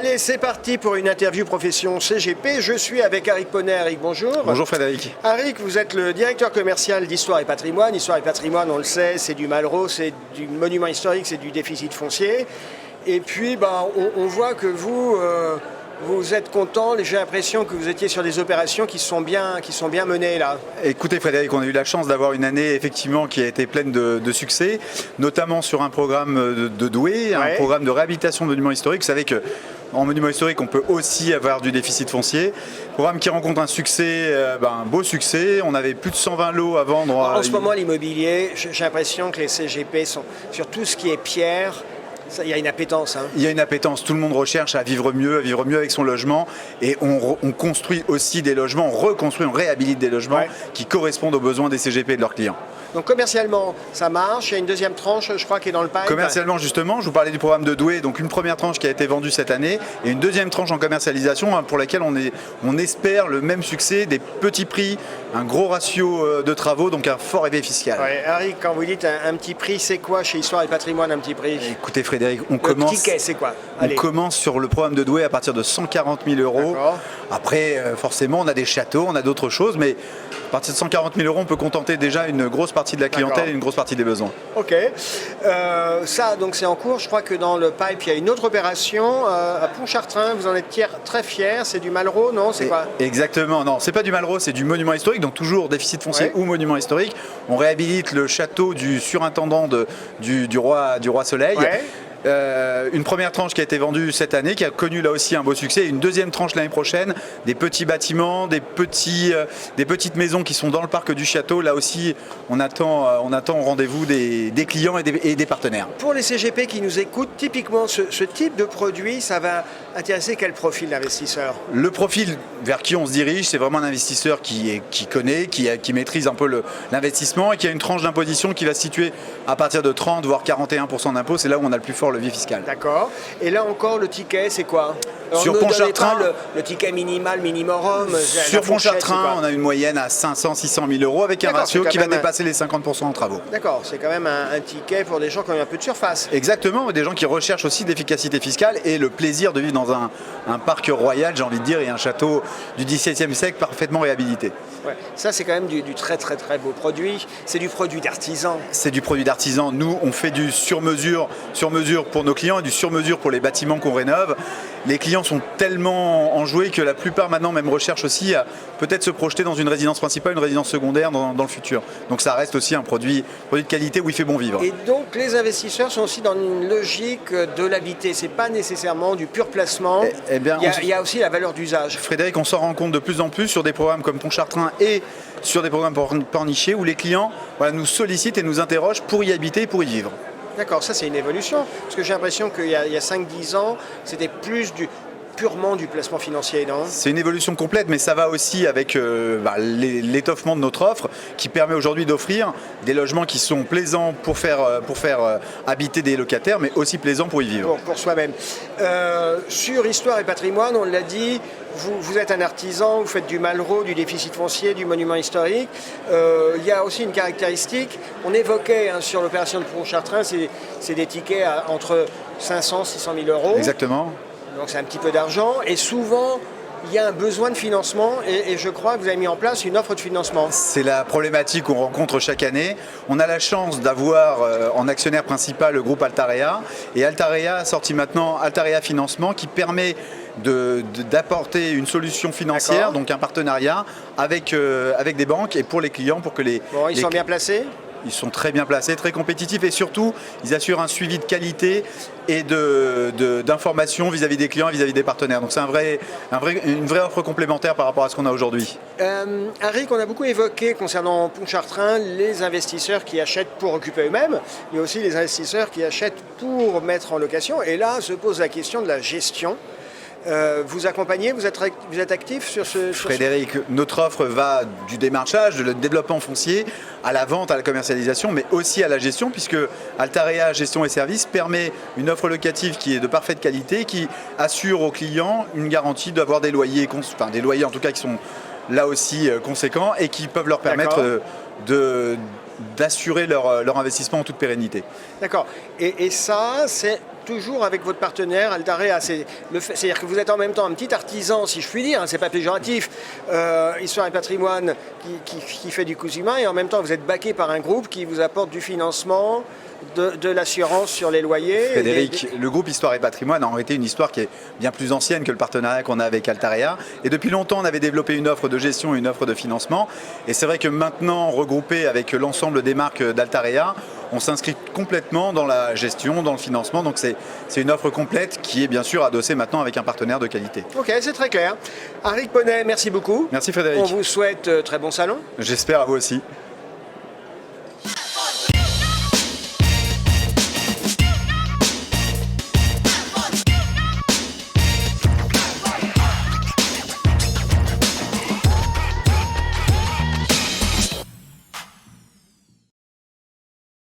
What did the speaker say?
Allez, c'est parti pour une interview profession CGP. Je suis avec Aric Ponnet. Aric, bonjour. Bonjour Frédéric. Aric, vous êtes le directeur commercial d'Histoire et Patrimoine. Histoire et Patrimoine, on le sait, c'est du Malraux, c'est du monument historique, c'est du déficit foncier. Et puis, on voit que vous êtes content. J'ai l'impression que vous étiez sur des opérations qui sont bien menées là. Écoutez Frédéric, on a eu la chance d'avoir une année effectivement qui a été pleine de succès, notamment sur un programme de Douai, un programme de réhabilitation de monuments historiques. Vous savez qu'en monument historique, on peut aussi avoir du déficit foncier. Programme qui rencontre un succès, un beau succès. On avait plus de 120 lots à vendre. En ce moment, l'immobilier, j'ai l'impression que les CGP sont sur tout ce qui est pierre. Il y a une appétence. Il y a une appétence. Tout le monde recherche à vivre mieux avec son logement. Et on construit aussi des logements, on reconstruit, on réhabilite des logements qui correspondent aux besoins des CGP et de leurs clients. Donc commercialement, ça marche. Il y a une deuxième tranche, je crois, qui est dans le pipe. Commercialement, justement, je vous parlais du programme de Douai. Donc une première tranche qui a été vendue cette année et une deuxième tranche en commercialisation pour laquelle on espère le même succès, des petits prix, un gros ratio de travaux, donc un fort effet fiscal. Aric, quand vous dites un petit prix, c'est quoi chez Histoire et Patrimoine, un petit prix? Écoutez Frédéric, on commence sur le programme de Douai à partir de 140 000 euros. Après, forcément, on a des châteaux, on a d'autres choses, mais à partir de 140 000 euros, on peut contenter déjà une grosse partie de la clientèle et une grosse partie des besoins. Ok. Ça, donc c'est en cours. Je crois que dans le pipe, il y a une autre opération à Pontchartrain. Vous en êtes très fiers. C'est du Malraux, non? C'est quoi? Exactement. Non, c'est pas du Malraux, c'est du monument historique. Donc toujours déficit foncier ou monument historique. On réhabilite le château du surintendant du roi Soleil. Une première tranche qui a été vendue cette année, qui a connu là aussi un beau succès, et une deuxième tranche l'année prochaine, des petits bâtiments, des petites maisons qui sont dans le parc du château. Là aussi, on attend au rendez-vous des clients et des partenaires. Pour les CGP qui nous écoutent, typiquement ce type de produit, ça va intéresser quel profil d'investisseur? Le profil vers qui on se dirige, c'est vraiment un investisseur qui connaît, qui maîtrise un peu l'investissement et qui a une tranche d'imposition qui va se situer à partir de 30 voire 41% d'impôt. C'est là où on a le plus fort levier fiscal. D'accord. Et là encore, le ticket, c'est quoi? Alors, sur Pontchartrain, le ticket minimal, minimorum. Sur Pontchartrain, on a une moyenne à 500-600 000 euros avec un ratio qui va dépasser les 50% en travaux. D'accord, c'est quand même un ticket pour des gens qui ont un peu de surface. Exactement, des gens qui recherchent aussi d'efficacité fiscale et le plaisir de vivre dans un parc royal, j'ai envie de dire, et un château du XVIIe siècle parfaitement réhabilité. Ouais. Ça, c'est quand même du très très très beau produit. C'est du produit d'artisan. C'est du produit d'artisan. Nous, on fait du sur-mesure pour nos clients et du sur-mesure pour les bâtiments qu'on rénove. Les clients sont tellement enjoués que la plupart maintenant même recherchent aussi à peut-être se projeter dans une résidence principale, une résidence secondaire dans le futur. Donc ça reste aussi un produit de qualité où il fait bon vivre. Et donc les investisseurs sont aussi dans une logique de l'habiter. C'est pas nécessairement du pur placement. Il y a aussi la valeur d'usage. Frédéric, on s'en rend compte de plus en plus sur des programmes comme Pontchartrain et sur des programmes pornichés où les clients nous sollicitent et nous interrogent pour y habiter et pour y vivre. D'accord, ça c'est une évolution, parce que j'ai l'impression qu'il y a 5-10 ans, c'était plus purement du placement financier, non? C'est une évolution complète, mais ça va aussi avec l'étoffement de notre offre qui permet aujourd'hui d'offrir des logements qui sont plaisants pour faire habiter des locataires, mais aussi plaisants pour y vivre. Pour soi-même. Sur Histoire et Patrimoine, on l'a dit, vous êtes un artisan, vous faites du Malraux, du déficit foncier, du monument historique. Il y a aussi une caractéristique, on évoquait sur l'opération de Pontchartrain, c'est des tickets entre 500 et 600 000 euros. Exactement. Donc c'est un petit peu d'argent et souvent il y a un besoin de financement et je crois que vous avez mis en place une offre de financement. C'est la problématique qu'on rencontre chaque année. On a la chance d'avoir en actionnaire principal le groupe Altarea et Altarea a sorti maintenant Altarea Financement qui permet d'apporter une solution financière, donc un partenariat avec des banques et pour les clients pour que ils sont bien placés? Ils sont très bien placés, très compétitifs et surtout, ils assurent un suivi de qualité et d'information vis-à-vis des clients et vis-à-vis des partenaires. Donc c'est une vraie offre complémentaire par rapport à ce qu'on a aujourd'hui. Aric, on a beaucoup évoqué concernant Pontchartrain les investisseurs qui achètent pour occuper eux-mêmes. Il y a aussi les investisseurs qui achètent pour mettre en location. Et là se pose la question de la gestion. Vous accompagnez, vous êtes actif sur ce... Frédéric, notre offre va du démarchage, du développement foncier, à la vente, à la commercialisation, mais aussi à la gestion, puisque Altarea Gestion et Services permet une offre locative qui est de parfaite qualité, qui assure aux clients une garantie d'avoir des loyers en tout cas qui sont là aussi conséquents et qui peuvent leur permettre d'assurer leur investissement en toute pérennité. D'accord. Et ça, c'est toujours avec votre partenaire Altarea. C'est-à-dire que vous êtes en même temps un petit artisan, si je puis dire, hein, c'est pas péjoratif, Histoire et Patrimoine qui fait du cousu-main, et en même temps vous êtes backé par un groupe qui vous apporte du financement, de l'assurance sur les loyers. Frédéric, le groupe Histoire et Patrimoine a en réalité une histoire qui est bien plus ancienne que le partenariat qu'on a avec Altarea. Et depuis longtemps, on avait développé une offre de gestion et une offre de financement. Et c'est vrai que maintenant, regroupé avec l'ensemble des marques d'Altarea, on s'inscrit complètement dans la gestion, dans le financement. Donc c'est une offre complète qui est bien sûr adossée maintenant avec un partenaire de qualité. Ok, c'est très clair. Henrik Ponnet, merci beaucoup. Merci Frédéric. On vous souhaite très bon salon. J'espère à vous aussi.